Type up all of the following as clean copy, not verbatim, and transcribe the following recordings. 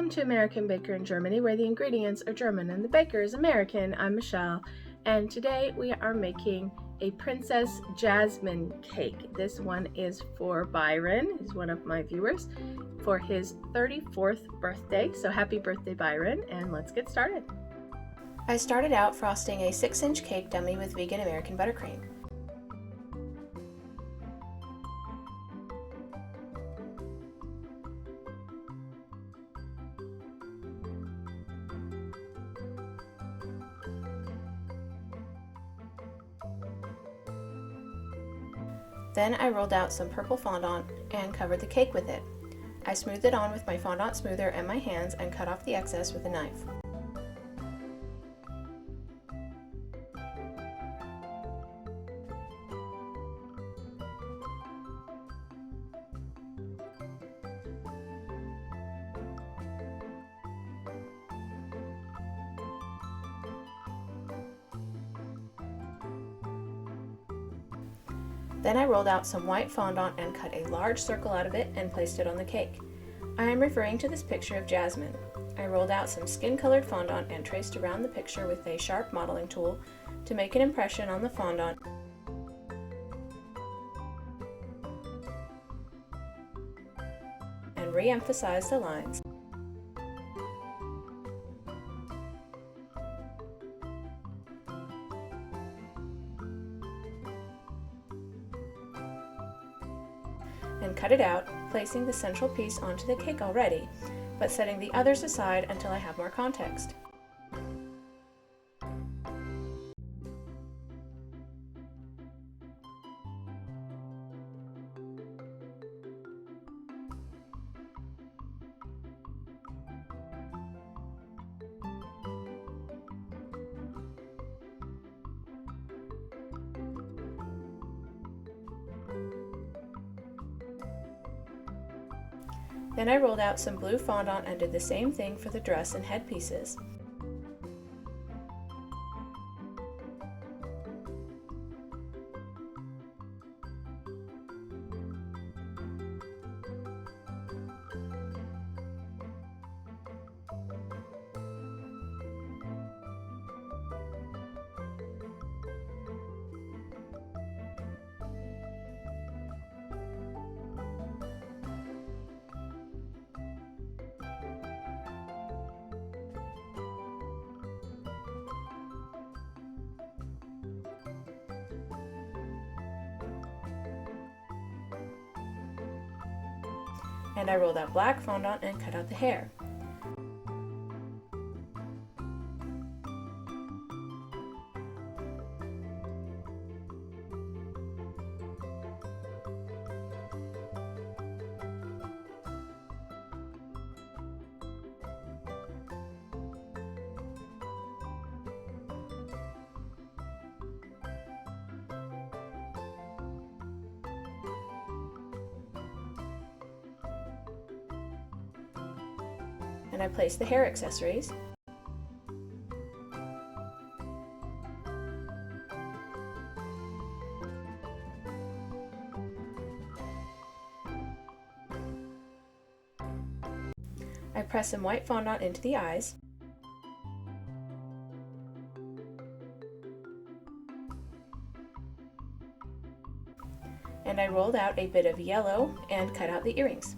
Welcome to American Baker in Germany, where the ingredients are German and the baker is American. I'm Michelle, and today we are making a Princess Jasmine cake. This one is for Byron, who's one of my viewers, for his 34th birthday. So happy birthday, Byron, and let's get started. I started out frosting a 6-inch cake dummy with vegan American buttercream. Then I rolled out some purple fondant and covered the cake with it. I smoothed it on with my fondant smoother and my hands and cut off the excess with a knife. Then I rolled out some white fondant and cut a large circle out of it and placed it on the cake. I am referring to this picture of Jasmine. I rolled out some skin-colored fondant and traced around the picture with a sharp modeling tool to make an impression on the fondant and re-emphasize the lines. And cut it out, placing the central piece onto the cake already, but setting the others aside until I have more context. Then I rolled out some blue fondant and did the same thing for the dress and headpieces. And I rolled out black fondant and cut out the hair. And I placed the hair accessories. I pressed some white fondant into the eyes. And I rolled out a bit of yellow and cut out the earrings.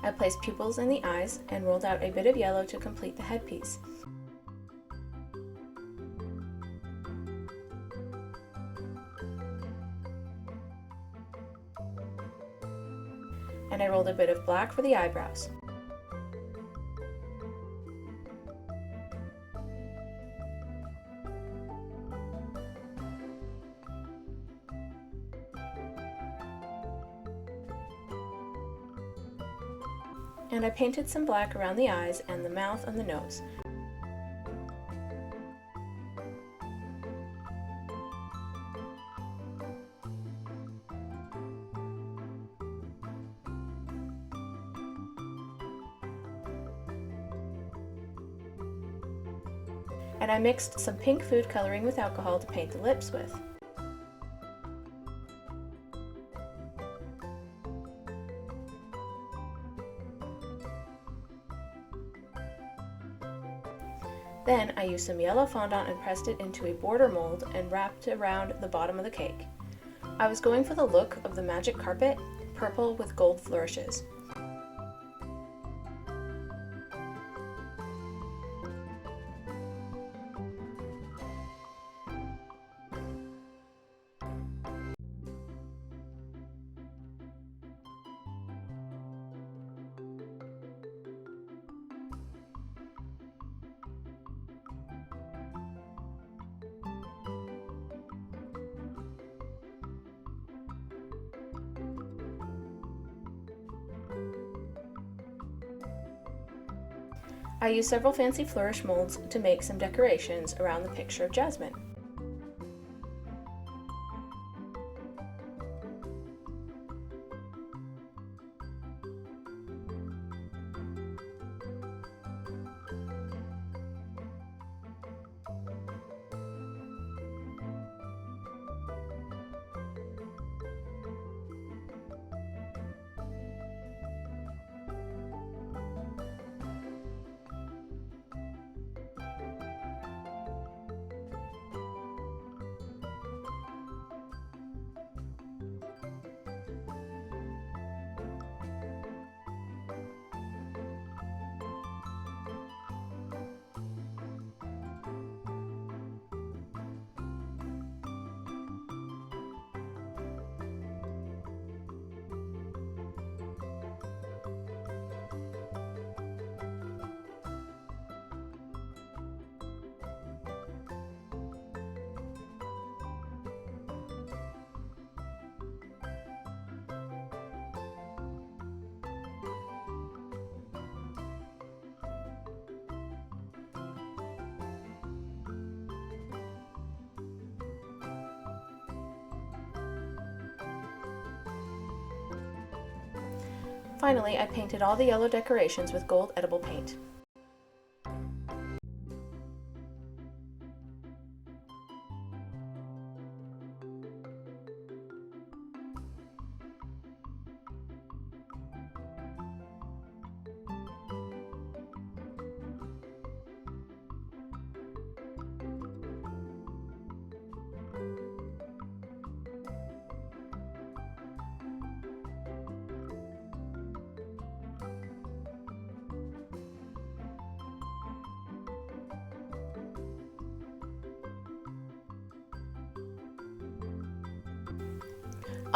I placed pupils in the eyes and rolled out a bit of yellow to complete the headpiece. And I rolled a bit of black for the eyebrows. And I painted some black around the eyes and the mouth and the nose. and I mixed some pink food coloring with alcohol to paint the lips with. Then I used some yellow fondant and pressed it into a border mold and wrapped around the bottom of the cake. I was going for the look of the magic carpet, purple with gold flourishes. I used several fancy flourish molds to make some decorations around the picture of Jasmine. Finally, I painted all the yellow decorations with gold edible paint.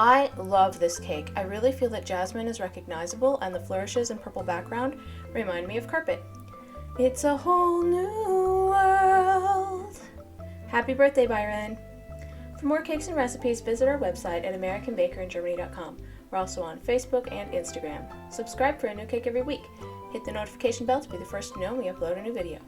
I love this cake. I really feel that Jasmine is recognizable and the flourishes and purple background remind me of carpet. It's a whole new world. Happy birthday, Byron. For more cakes and recipes, visit our website at AmericanBakerInGermany.com. We're also on Facebook and Instagram. Subscribe for a new cake every week. Hit the notification bell to be the first to know when we upload a new video.